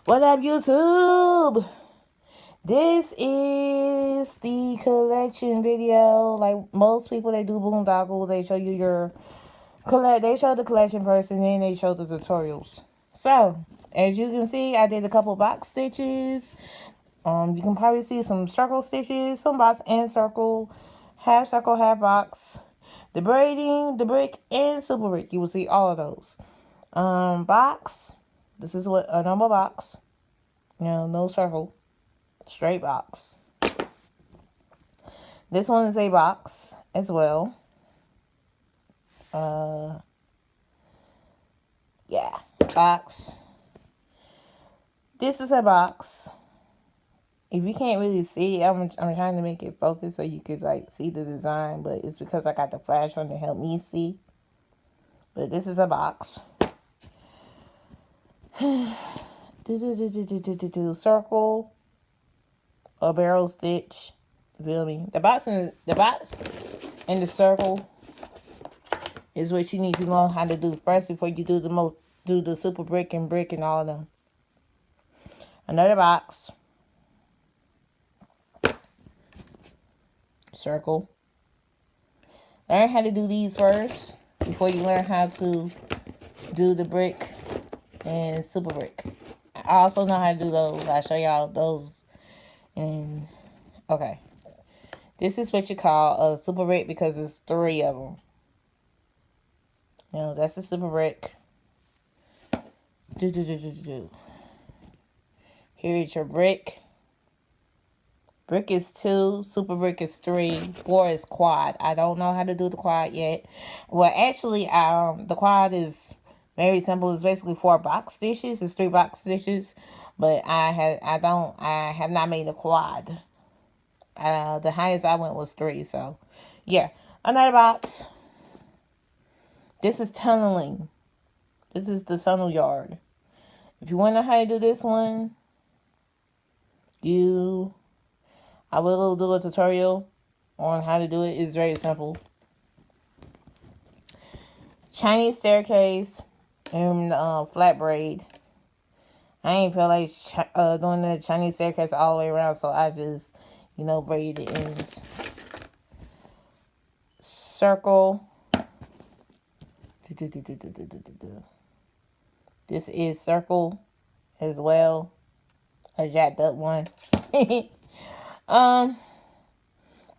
What up, YouTube? This is the collection video. Like most people that do Boondoggle, they show you your they show the collection first, and then they show the tutorials. So, as you can see, I did a couple box stitches. You can probably see some circle stitches, some box and circle, half circle, half box. The braiding, the brick, and super brick. You will see all of those. Box. This is what a normal box. No circle. Straight box. This one is a box as well. Yeah, box. This is a box. If you can't really see, I'm trying to make it focus so you could like see the design, but it's because I got the flash on to help me see. But this is a box. Circle or barrel stitch. You feel me? The box and the circle is what you need to know how to do first before you do the super brick and all of them. Another box. Circle. Learn how to do these first before you learn how to do the brick and super brick. I also know how to do those. I'll show y'all those. And okay. This is what you call a super brick because there's 3 of them. That's a super brick. Here is your brick. Brick is 2, super brick is 3, 4 is quad. I don't know how to do the quad yet. Well, actually, the quad is very simple. It's basically 4 box stitches. It's 3 box stitches, but I have not made a quad. The highest I went was 3. So, yeah, another box. This is tunneling. This is the tunnel yard. If you want to know how to do this one, I will do a tutorial on how to do it. It's very simple. Chinese staircase and flat braid. I ain't feel like doing the Chinese staircase all the way around, so I just, braid the ends. Circle. This is circle as well. A jacked up one. I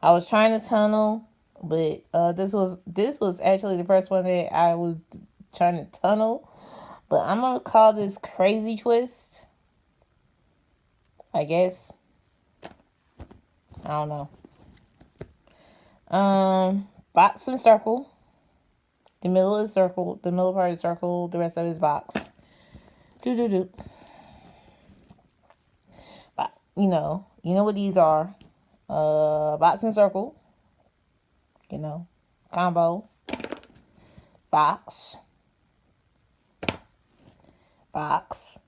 was trying to tunnel, but this was actually the first one that I was trying to tunnel. But I'm gonna call this crazy twist, I guess. I don't know. Box and circle. The middle is circle. The middle part is circle. The rest of it is box. But you know what these are. Box and circle. Combo. Box. Box.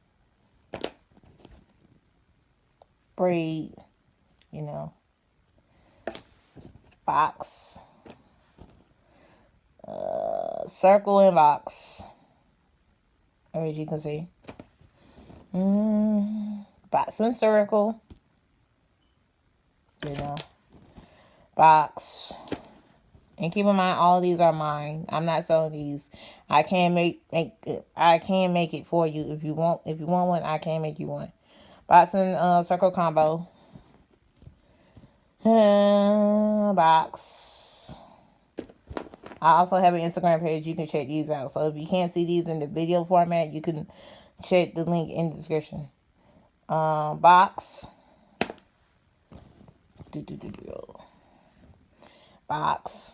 Braid. Box. Circle and box. As you can see. Box and circle. Box. And keep in mind, all of these are mine. I'm not selling these. I can make it for you if you want. If you want one, I can make you one. Box and circle combo. Box. I also have an Instagram page. You can check these out. So if you can't see these in the video format, you can check the link in the description. Box. Box.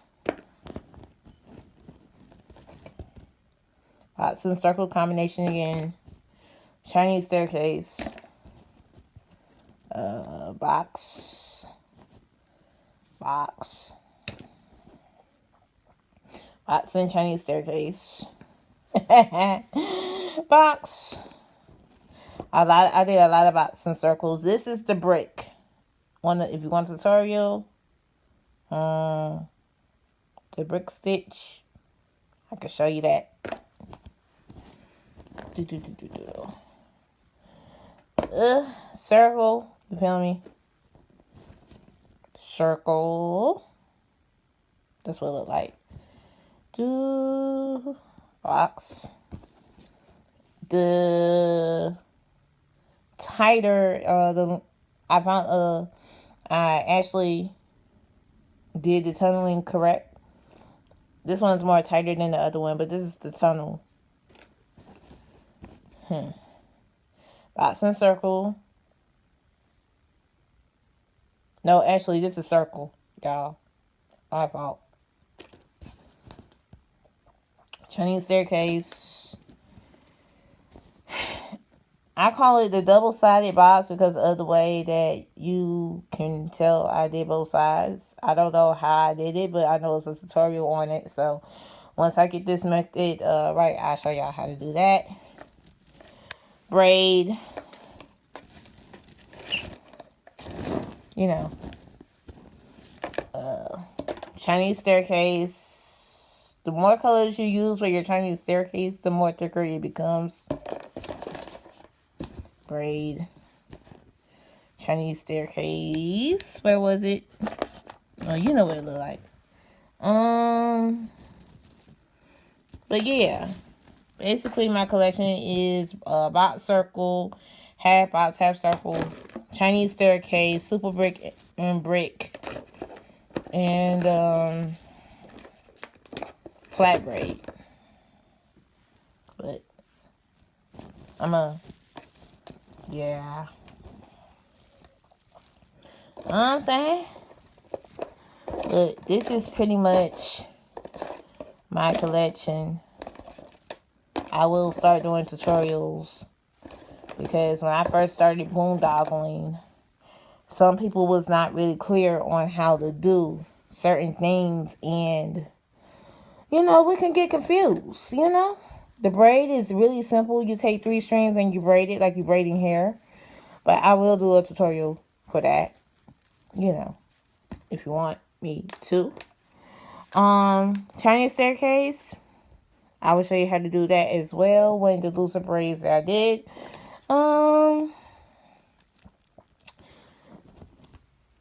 Box and circle combination again. Chinese staircase. Box. Box. Box and Chinese staircase. Box. I did a lot of box and circles. This is the brick. If you want a tutorial, the brick stitch, I can show you that. circle. You feel me? Circle. That's what it look like. Do box. The tighter, I found, I actually did the tunneling correct. This one's more tighter than the other one, but this is the tunnel. Box and circle. No, actually, this is circle, y'all. My fault. Chinese staircase. I call it the double-sided box because of the way that you can tell I did both sides. I don't know how I did it, but I know it's a tutorial on it. So once I get this method right, I'll show y'all how to do that. Braid. You know. Chinese staircase. The more colors you use with your Chinese staircase, the more thicker it becomes. Braid. Chinese staircase. Where was it? Oh, you know what it looked like. But yeah. Basically, my collection is box circle, half box, half circle, Chinese staircase, super brick and brick, and flat braid. But yeah. You know what I'm saying? But this is pretty much my collection. I will start doing tutorials because when I first started boondoggling, some people was not really clear on how to do certain things, and you know, we can get confused, you know? The braid is really simple. You take 3 strands and you braid it like you're braiding hair. But I will do a tutorial for that, you know, if you want me to. Chinese staircase. I will show you how to do that as well when the looser braids that I did.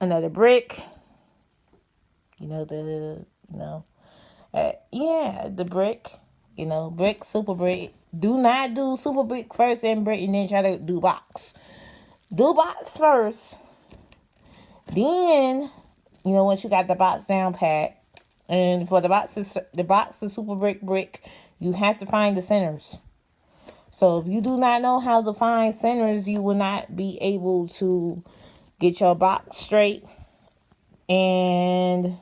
Another brick. You know, the brick. You know, brick, super brick. Do not do super brick first and brick and then try to do box. Do box first. Then, you know, once you got the box down pat, and for the box is super brick, you have to find the centers. So if you do not know how to find centers, you will not be able to get your box straight. And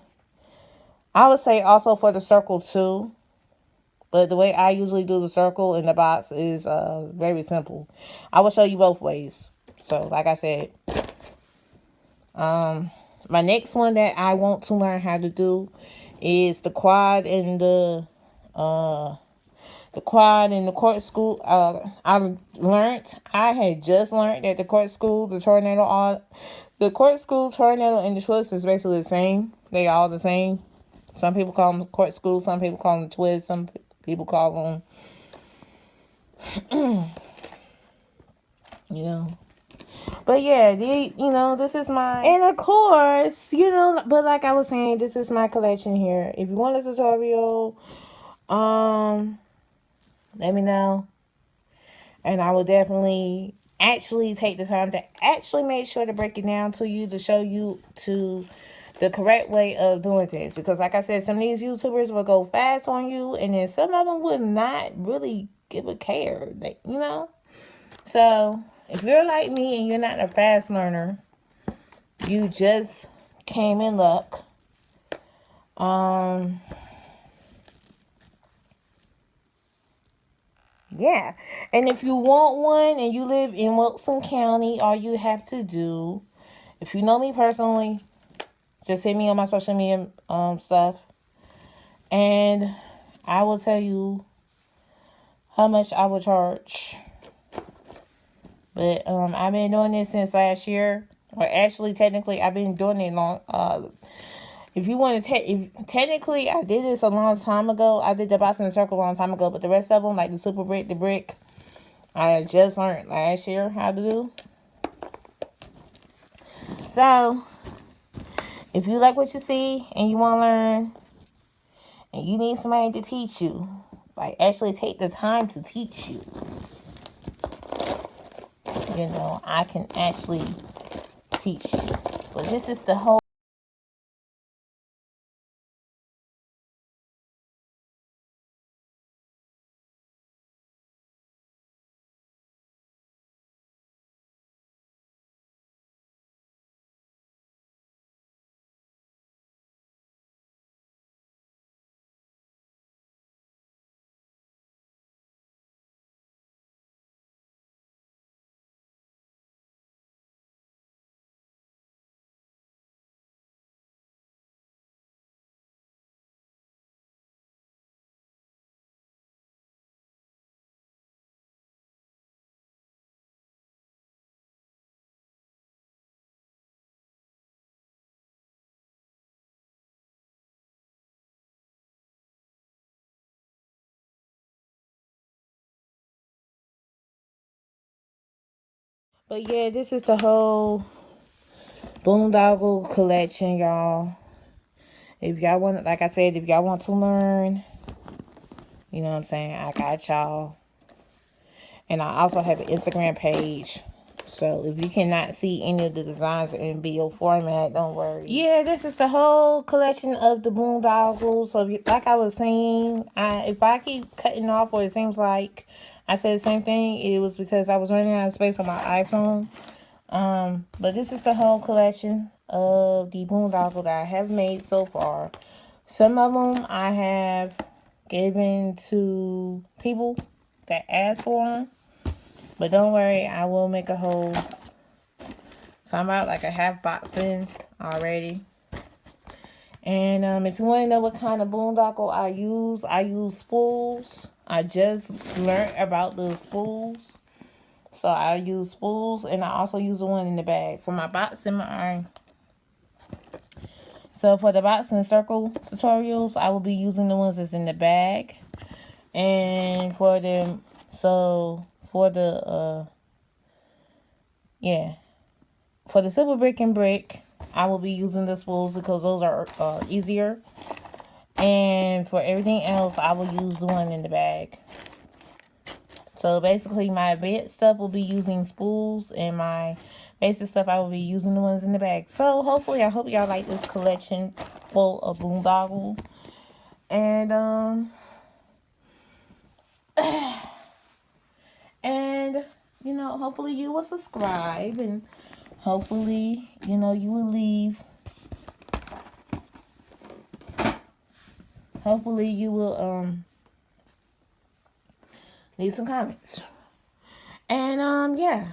I would say also for the circle too. But the way I usually do the circle in the box is very simple. I will show you both ways. So like I said, my next one that I want to learn how to do is the quad and the court school. I had just learned that the court school, the court school, tornado, and the twist is basically the same. They all the same. Some people call them court school, some people call them twist, some people call them, you know. But yeah, this is my, and of course, you know, but like I was saying, this is my collection here. If you want a tutorial, let me know. And I will definitely actually take the time to actually make sure to break it down to you, to show you to the correct way of doing things. Because like I said, some of these YouTubers will go fast on you, and then some of them would not really give a care. You know? So if you're like me and you're not a fast learner, you just came in luck. Yeah. And if you want one and you live in Wilson County, all you have to do, if you know me personally, just hit me on my social media stuff, and I will tell you how much I will charge. But I've been doing this since last year, or actually, technically, I've been doing it long. If you want to, technically, I did this a long time ago. I did the box in the circle a long time ago, but the rest of them, like the super brick, the brick, I just learned last year how to do. So, if you like what you see and you want to learn and you need somebody to teach you, like actually take the time to teach you, you know, I can actually teach you. But this is the whole. But yeah, this is the whole Boondoggle Collection, y'all. If y'all want, like I said, if y'all want to learn, you know what I'm saying, I got y'all. And I also have an Instagram page. So if you cannot see any of the designs in video format, don't worry. Yeah, this is the whole collection of the Boondoggles. So like I was saying, if I keep cutting off or it seems like I said the same thing, it was because I was running out of space on my iPhone. But this is the whole collection of the Boondoggle that I have made so far. Some of them I have given to people that asked for them. But don't worry, I will make a whole, so I'm out like a half boxing already. And if you want to know what kind of boondoggle I use spools. I just learned about the spools. So I use spools, and I also use the one in the bag for my boxing. So for the boxing circle tutorials, I will be using the ones that's in the bag. And for them, so for the for the silver brick and brick, I will be using the spools because those are easier. And for everything else, I will use the one in the bag. So basically, my advanced stuff will be using spools, and my basic stuff, I will be using the ones in the bag. So hopefully, I hope y'all like this collection full of boondoggle. And and you know, hopefully you will subscribe, and hopefully, you know, you will leave. Hopefully you will leave some comments. And yeah.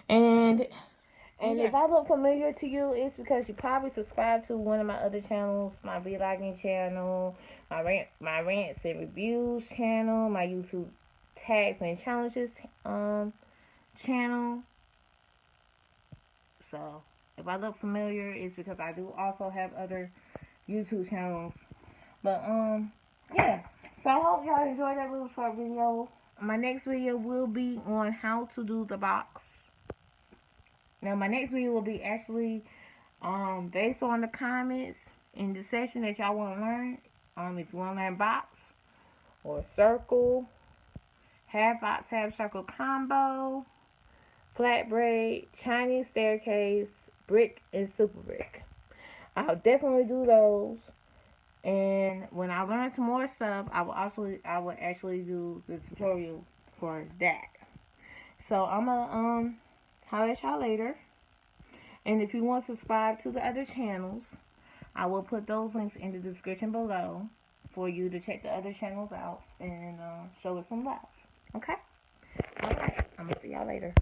And if I look familiar to you, it's because you probably subscribed to one of my other channels, my vlogging channel, my rants and reviews channel, my YouTube tags and challenges channel. So if I look familiar, it's because I do also have other YouTube channels. But yeah. So I hope y'all enjoyed that little short video. My next video will be on how to do the box. Now my next video will be actually based on the comments in the section that y'all want to learn. If you want to learn box or circle, half box, half circle combo, flat braid, Chinese staircase, brick, and super brick. I'll definitely do those. And when I learn some more stuff, I will actually do the tutorial for that. So I'm gonna holler at y'all later. And if you want to subscribe to the other channels, I will put those links in the description below for you to check the other channels out and show us some love. Okay? Alright, I'm gonna see y'all later.